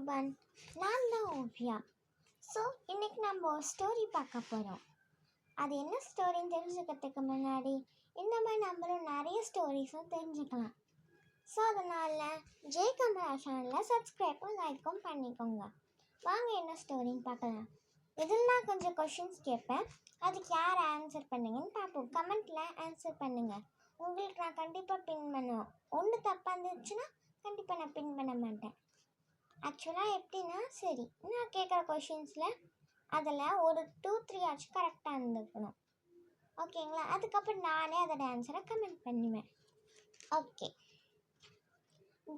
everyone. நான் தான் Oviya. So இன்றைக்கி நம்ம ஒரு ஸ்டோரி பார்க்க போகிறோம். அது என்ன ஸ்டோரின்னு தெரிஞ்சுக்கிறதுக்கு முன்னாடி இந்த மாதிரி நம்மளும் நிறைய ஸ்டோரிஸும் தெரிஞ்சுக்கலாம். ஸோ அதனால் ஜெயகமலா சேனலில் சப்ஸ்கிரைப்பும் லைக்கும் பண்ணிக்கோங்க. வாங்க என்ன ஸ்டோரின்னு பார்க்கலாம். இதில் நான் கொஞ்சம் கொஷின்ஸ் கேட்பேன், அதுக்கு யார் ஆன்சர் பண்ணுங்கன்னு பார்ப்போம். கமெண்ட்டில் ஆன்சர் பண்ணுங்கள். உங்களுக்கு நான் கண்டிப்பாக பின் பண்ணுவேன். ஒன்று தப்பாக இருந்துச்சுன்னா கண்டிப்பாக நான் பின் பண்ண மாட்டேன். ஆக்சுவலாக எப்படின்னா, சரி நான் கேட்குற கொஷின்ஸில் அதில் ஒரு 2-3 ஆச்சும் கரெக்டாக இருந்துக்கணும். ஓகேங்களா? அதுக்கப்புறம் நானே அதோட ஆன்சரை கமெண்ட் பண்ணுவேன். Okay.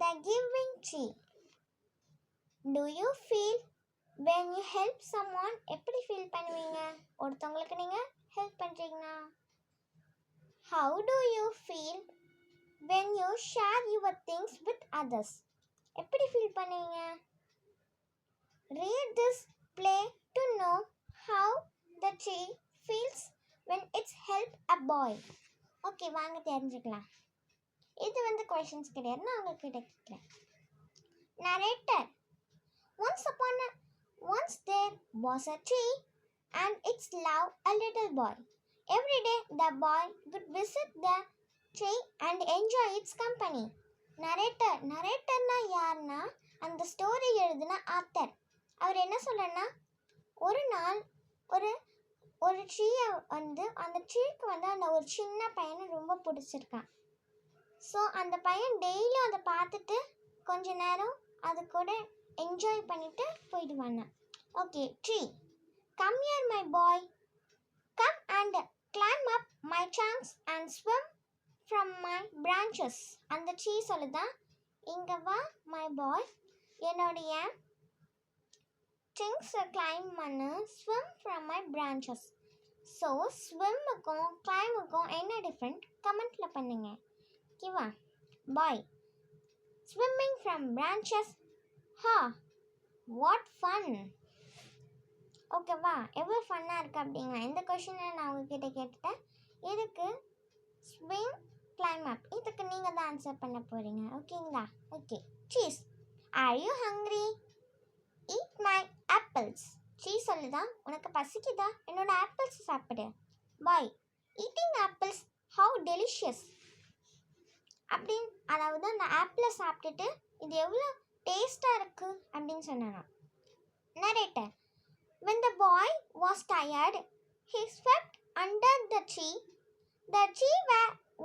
The giving tree. To you feel when you help someone? எப்படி ஃபீல் பண்ணுவீங்க ஒருத்தவங்களுக்கு நீங்கள் ஹெல்ப் பண்ணுறீங்கன்னா? How do you feel when you share your things with others? எப்படி ஃபீல் பண்ணுவீங்க? Read this play to know how the tree feels when it's helped a boy. Okay, வாங்க தெரிஞ்சுக்கலாம். இது வந்து கொஷின்ஸ் கிடையாது, நான் உங்ககிட்ட கேட்குறேன். Narrator. Once there was a tree and it loved a little boy. Every day the boy would visit the tree and enjoy its company. நரேட்டர்னா யாருன்னா அந்த ஸ்டோரி எழுதின ஆத்தர். அவர் என்ன சொல்கிறன்னா, ஒரு நாள் ஒரு ட்ரீயை வந்து அந்த ட்ரீக்கு வந்து அந்த ஒரு சின்ன பையனை ரொம்ப பிடிச்சிருக்கான். ஸோ அந்த பையன் டெய்லியும் அதை பார்த்துட்டு கொஞ்ச நேரம் அது கூட என்ஜாய் பண்ணிட்டு போயிடுவாங்க. Okay. Tree. Come here my boy. Come and climb up my trunks and swim from my branches. அந்த ட்ரீ சொல்லுதான், இங்கே வா மை பாய், என்னுடைய ட்ரிங்ஸை கிளைம் பண்ணு, swim from my branches. So ஸ்விம்முக்கும் கிளைமுக்கும் என்ன டிஃப்ரெண்ட் கமெண்ட்டில் பண்ணுங்க. ஓகேவா? Boy swimming from branches. ஹா, வாட் ஃபன். ஓகேவா? எவ்வளோ ஃபன்னாக இருக்குது அப்படிங்களா? இந்த கொஷினை நான் உங்ககிட்ட கேட்டுட்டேன். இதுக்கு ஸ்விங் கிளைம் அப், இதுக்கு நீங்கள் தான் ஆன்சர் பண்ண போகிறீங்க. ஓகேங்களா? Okay. Says. Are you hungry? Eat my apples. Says சொல்லுதான், உனக்கு பசிக்குதா? என்னோட ஆப்பிள்ஸ் சாப்பிடு. Boy eating apples, how delicious அப்படின்னு, அதாவது அந்த ஆப்பிளை சாப்பிட்டுட்டு இது எவ்வளோ டேஸ்ட்டாக இருக்குது அப்படின்னு சொன்னானா. Narrator. When the boy was tired, he swept under the tree. The tree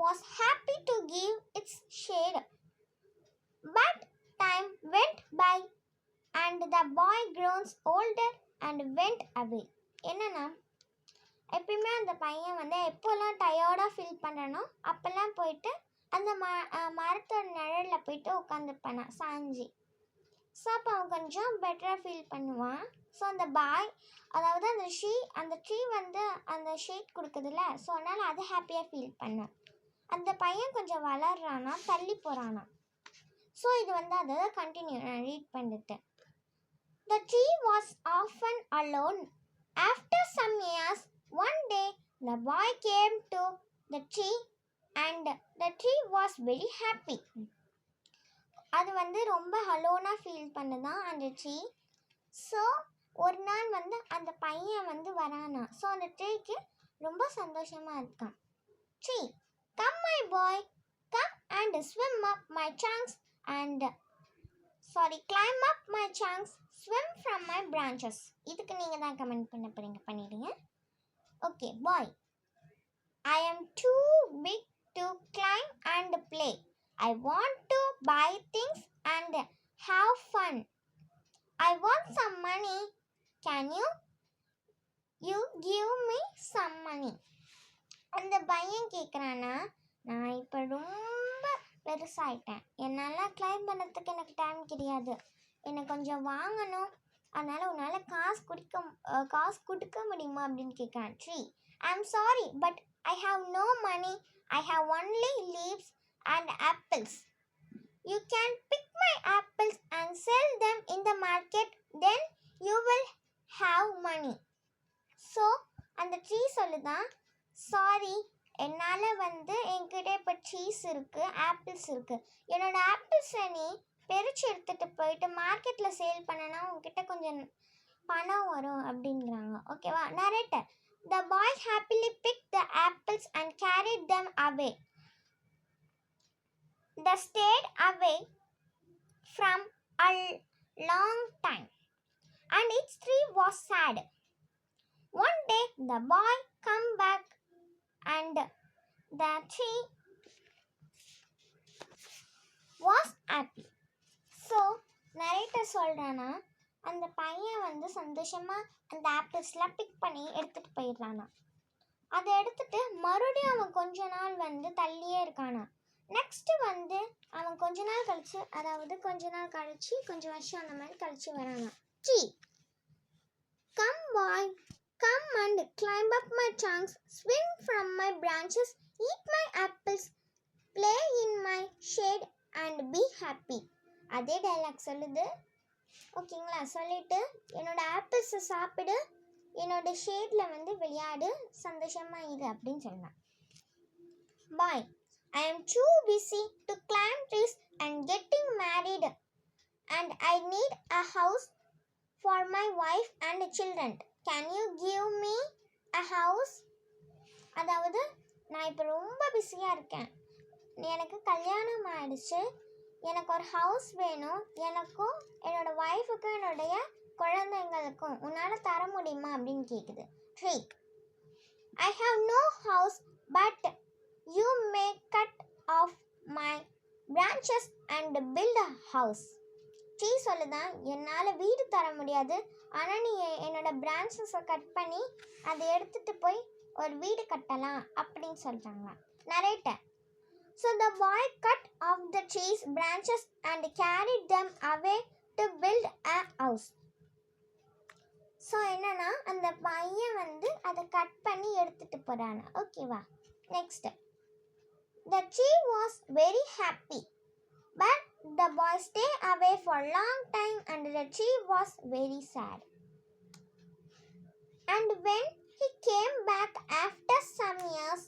was happy to give its shade. But time went by and the boy grows older and went away. என்னன்னா, எப்பயுமே அந்த பையன் வந்து எப்போல்லாம் டயர்டாக feel பண்ணுறனோ அப்போல்லாம் போயிட்டு அந்த மரத்தோட நிழலில் போயிட்டு உட்காந்துருப்பானா சாஞ்சி. ஸோ அப்போ அவன் கொஞ்சம் பெட்டராக ஃபீல் பண்ணுவான். ஸோ அந்த பாய், அதாவது அந்த ட்ரீ வந்து அந்த ஷேட் கொடுக்குதுல்ல, ஸோ அதனால் அது ஹாப்பியாக ஃபீல் பண்ணும். அந்த பையன் கொஞ்சம் வளர்றானா, தள்ளி போகிறானா. ஸோ இது வந்து அதை கண்டினியூ நான் ரீட் பண்ணிட்டேன். The tree was often alone. After some years, one day the boy came to the tree and the tree was very happy. அது வந்து ரொம்ப அலோனாக ஃபீல் பண்ணுதான் அந்த ட்ரீ. ஸோ ஒரு நாள் வந்து அந்த பையன் வந்து வரானா. ஸோ அந்த ட்ரீக்கு ரொம்ப சந்தோஷமாக இருக்கான். Tree. Come my boy, come and swim up my trunks and climb up my trunks, swim from my branches. இதுக்கு நீங்கள் தான் கமெண்ட் பண்ண போகிறீங்க, பண்ணிடுங்க. Okay. Bye. I am too big to climb and play. I want to buy things and have fun. I want some money. Can you give me some money? அந்த பையன் கேட்குறானா, நான் இப்போ ரொம்ப பெருசாயிட்டேன், என்னால் கிளைம் பண்ணுறதுக்கு எனக்கு டைம் கிடையாது, எனக்கு கொஞ்சம் வாங்கணும், அதனால் உன்னால் காசு கொடுக்க முடியுமா அப்படின்னு கேட்குறான். Tree. I am sorry but I have no money. I have only leaves and apples. You can pick my apples and sell them in the market. Then you will have money. So அந்த tree சொல்லுதான், sorry, என்னால் வந்து என்கிட்ட இப்போ cheese இருக்குது, apples இருக்குது, என்னோடய ஆப்பிள்ஸை நீ பெருச்சு எடுத்துகிட்டு போயிட்டு மார்க்கெட்டில் சேல் பண்ணனா உங்ககிட்ட கொஞ்சம் பணம் வரும் அப்படிங்கிறாங்க. ஓகேவா? Narrator. The boy happily picked the apples and carried them away. They stayed away from a long time, and its tree was sad. One day the boy come back and the tree was happy. So narrator சொல்றானா அந்த பையன் வந்து சந்தோஷமா அந்த ஆப்பிள்ஸ்லாம் big பண்ணி எடுத்துட்டு போயிடுறானா. அதை எடுத்துட்டு மறுபடியும் அவன் கொஞ்ச நாள் வந்து தள்ளியே இருக்கானா. நெக்ஸ்ட் வந்து அவன் கொஞ்ச நாள் கழிச்சு, அதாவது கொஞ்ச நாள் கழிச்சு கொஞ்சம் வருஷம் அந்த மாதிரி கழிச்சு வரானா. Tree, come boy, come and climb up my trunks, swing from my branches, eat my apples, play in my shade and be happy. அதே டைலாக் சொல்லுது. ஓகேங்களா? சொல்லிட்டு என்னோட ஆப்பிள்ஸை சாப்பிடு, என்னோட ஷேடில் வந்து விளையாடு, சந்தோஷமாக இரு அப்படின்னு சொன்னான். பாய், I am too busy to climb trees and getting married, and I need a house for my wife and children. Can you give me a house? அதாவது நான் இப்போ ரொம்ப பிஸியாக இருக்கேன், எனக்கு கல்யாணம் ஆயிடுச்சு, எனக்கு ஒரு ஹவுஸ் வேணும், எனக்கும் என்னோட ஒய்ஃபுக்கும் என்னுடைய குழந்தைங்களுக்கும் உன்னால் தர முடியுமா அப்படின்னு கேட்குது. Tree, I have no house, but you may cut off my branches and build a house. Tree சொல்லுதான், என்னால் வீடு தர முடியாது, ஆனால் நீ என்னோட பிரான்ச்சஸை கட் பண்ணி அதை எடுத்துகிட்டு போய் ஒரு வீடு கட்டலாம் அப்படின்னு சொல்கிறாங்க. Narrator. So the boy cut off the tree's branches and carried them away to build a house. So என்னன்னா அந்த பையன் வந்து அதை கட் பண்ணி எடுத்துகிட்டு போகிறானா. ஓகேவா? Next. The tree was very happy, but the boy stayed away for a long time and the tree was very sad. And when he came back after some years,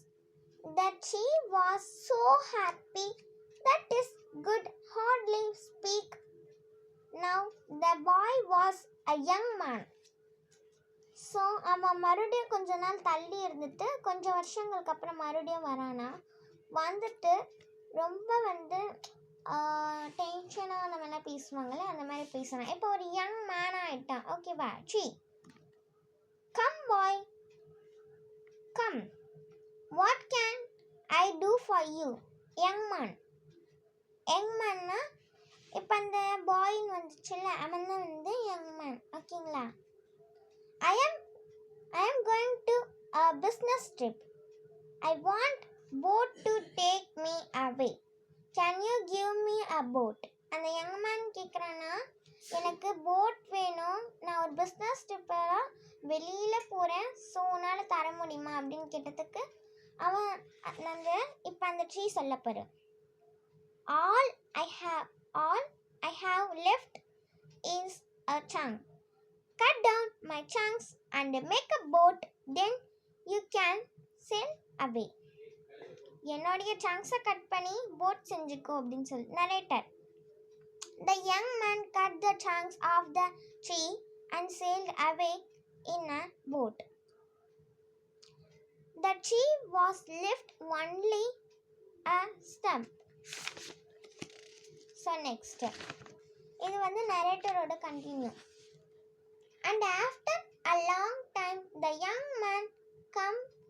the tree was so happy that his could hardly speak. Now the boy was a young man. So அவன் மறுபடியும் கொஞ்ச நாள் தள்ளி இருந்துட்டு கொஞ்சம் வருஷங்களுக்கு அப்புறம் மறுபடியும் வரானா. வந்துட்டு ரொம்ப வந்து டென்ஷனாக அந்த மாதிரிலாம் பேசுவாங்களே, அந்த மாதிரி பேசுகிறான். இப்போ ஒரு யங் மேன் ஆகிட்டான். ஓகேவா? Tree, come boy, come, what can I do for you? Young man. Young மேன்னா இப்போ அந்த பாயின்னு வந்துச்சுல்ல, அவன் தான் வந்து யங் மேன். ஓகேங்களா? I am going to a business trip. I want boat to take me away. Can you give me a boat? அந்த யங் மேன் கேட்குறான்னா, எனக்கு போட் வேணும், நான் ஒரு பிஸ்னஸ் ட்ரிப்பாக வெளியில் போகிறேன், ஸோ உன்னால் தர முடியுமா அப்படின்னு கேட்டதுக்கு அவன் அந்த இப்போ அந்த ட்ரீ சொல்ல போகிற. All I have left is a trunk. Cut down my chunks and make a boat, then you can sail away. என்னோடைய சங்க்ஸை கட் பண்ணி போட் செஞ்சுக்கோ அப்படின்னு சொல்லி. Narrator. The young man cut the chunks of the tree and sailed away in a boat. The tree was left only a stump. So next, இது வந்து நரேட்டரோட continue. And after a long time, the young man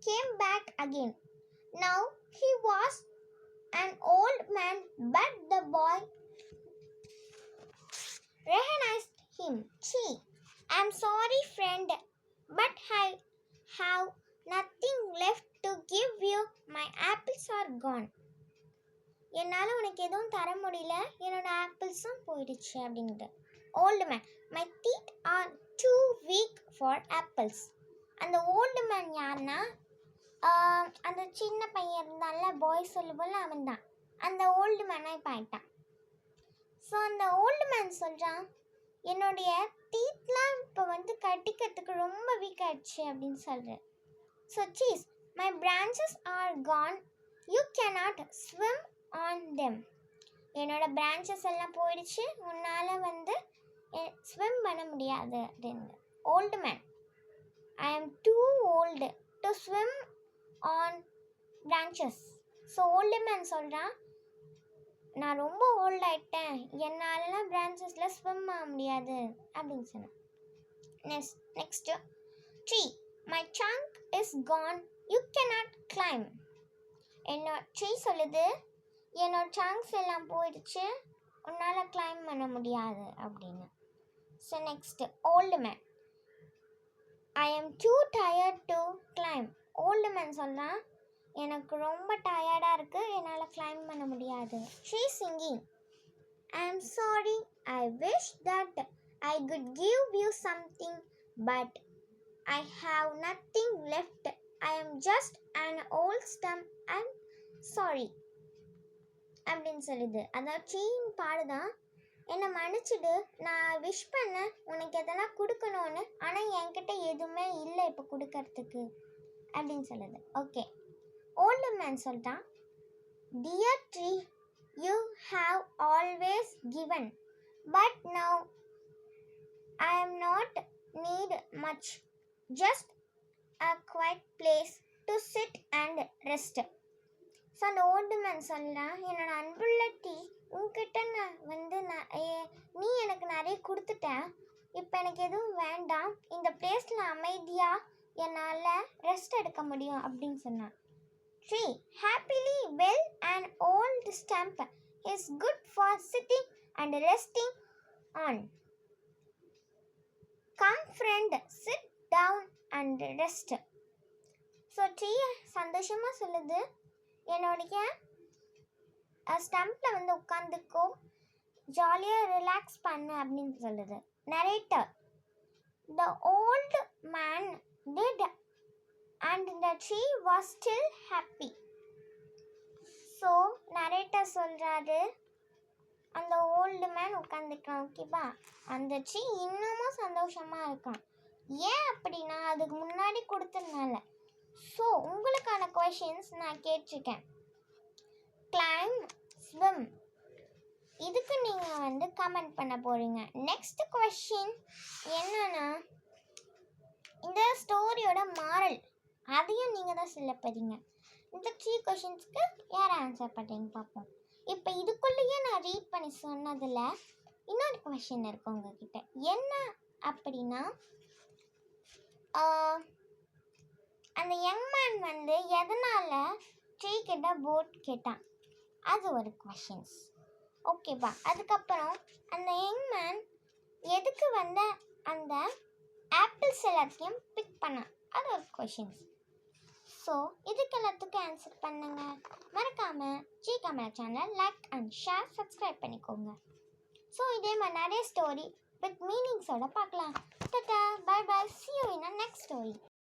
came back again. Now he was an old man, but the boy recognized him. Gee, I'm sorry, friend, but I have nothing left to give you. My apples are gone. என்னால் உனக்கு எதுவும் தர முடியல, என்னோட ஆப்பிள்ஸும் போயிடுச்சு அப்படின்ட்டு. Old man. My teeth are too weak for apples. அந்த ஓல்டு மேன் யாருன்னா அந்த சின்ன பையன் இருந்தால பாய் சொல்லும்போது அவன் தான் அந்த ஓல்டு மேனாக இப்போ ஆயிட்டான். ஸோ அந்த ஓல்டு மேன் சொல்கிறான், என்னுடைய டீத்லாம் இப்போ வந்து கட்டிக்கிறதுக்கு ரொம்ப வீக் ஆயிடுச்சு அப்படின்னு சொல்கிறேன். So says, my branches are gone, you cannot swim on them. என்னோட பிரான்ச்சஸ் எல்லாம் போயிடுச்சு, உன்னால் வந்து ஸ்விம் பண்ண முடியாது அப்படின்னு. Old man, I am too old to swim on branches. So old man சொல்கிறான், நான் ரொம்ப ஓல்ட் ஆகிட்டேன், என்னாலலாம் பிரான்ச்சஸில் ஸ்விம் ஆக முடியாது அப்படின்னு சொன்னேன். Next tree, my trunk is gone, you cannot climb. Tree சொல்லுது, என்னோட trunks எல்லாம் போயிடுச்சு, உன்னால் கிளைம் பண்ண முடியாது அப்படின்னு. So next old man, I am too tired to climb. Old man சொல்கிறான், எனக்கு ரொம்ப டயர்டாக இருக்குது, என்னால் கிளைம் பண்ண முடியாது. Tree singing, I am sorry, I wish that I could give you something, but I have nothing left. I am just an old stump and sorry. அப்படின்னு சொல்லுது. அதாவது ட்ரீன்னு பாடுதான், என்னை மன்னிச்சிடு, நான் விஷ் பண்ணேன் உனக்கு எதெல்லாம் கொடுக்கணும்னு, ஆனால் என்கிட்ட எதுவுமே இல்லை இப்போ கொடுக்கறதுக்கு அப்படின்னு சொல்லுது. ஓகே, ஓல்டு மேன் சொல்லிட்டான், dear tree, you have always given, but now I am not need much, just a quiet place to sit and rest. So அந்த ஓல்டு மேன் சொல்கிறான், என்னோட அன்புள்ள டீ, உங்ககிட்ட நான் வந்து நீ எனக்கு நிறைய கொடுத்துட்ட, இப்போ எனக்கு எதுவும் வேண்டாம், இந்த பிளேஸில் அமைதியாக என்னால் ரெஸ்ட் எடுக்க முடியும் அப்படின்னு சொன்னான். Tree, happily well and old stump is good for sitting and resting on. Come friend, sit down and rest. So tree சந்தோஷமாக சொல்லுது, என்னுடைய ஸ்டம்பில் வந்து உட்காந்துக்கோ, ஜாலியாக ரிலாக்ஸ் பண்ணு அப்படின்னு சொல்லுது. Narrator, the old man did and the tree was still happy. So narrator சொல்கிறாரு, அந்த ஓல்டு மேன் உட்காந்துருக்கான், ஓகேவா, அந்த ட்ரீ இன்னமும் சந்தோஷமாக இருக்கான். ஏன் அப்படின்னா அதுக்கு முன்னாடி கொடுத்ததுனால. ஸோ உங்களுக்கான கொஷின்ஸ் நான் கேட்டிருக்கேன். கிளைம், ஸ்விம், இதுக்கு நீங்கள் வந்து கமெண்ட் பண்ண போகிறீங்க. நெக்ஸ்ட் கொஷின் என்னன்னா, இந்த ஸ்டோரியோட மாரல், அதையும் நீங்கள் தான் சொல்ல போகிறீங்க. இந்த 3 கொஷின்ஸ்க்கு யார் ஆன்சர் பண்ணுறீங்க பார்ப்போம். இப்போ இதுக்குள்ளேயே நான் ரீட் பண்ணி சொன்னதில் இன்னொரு கொஷின் இருக்கு உங்ககிட்ட. என்ன அப்படின்னா, அந்த யங் மேன் வந்து எதனால் ட்ரீ கிட்ட போட் கேட்டான், அது ஒரு கொஷின்ஸ், ஓகேவா. அதுக்கப்புறம் அந்த யங் மேன் எதுக்கு வந்து அந்த ஆப்பிள்ஸ் எல்லாத்தையும் பிக் பண்ணான், அது ஒரு கொஷின்ஸ். ஸோ இதுக்கு எல்லாத்துக்கும் ஆன்சர் பண்ணுங்க. மறக்காமல் G camera channel like and share, subscribe பண்ணிக்கோங்க. ஸோ இதே மாதிரி நிறைய ஸ்டோரி வித் மீனிங்ஸோட பார்க்கலாம். Tata, bye bye, see you in the next story.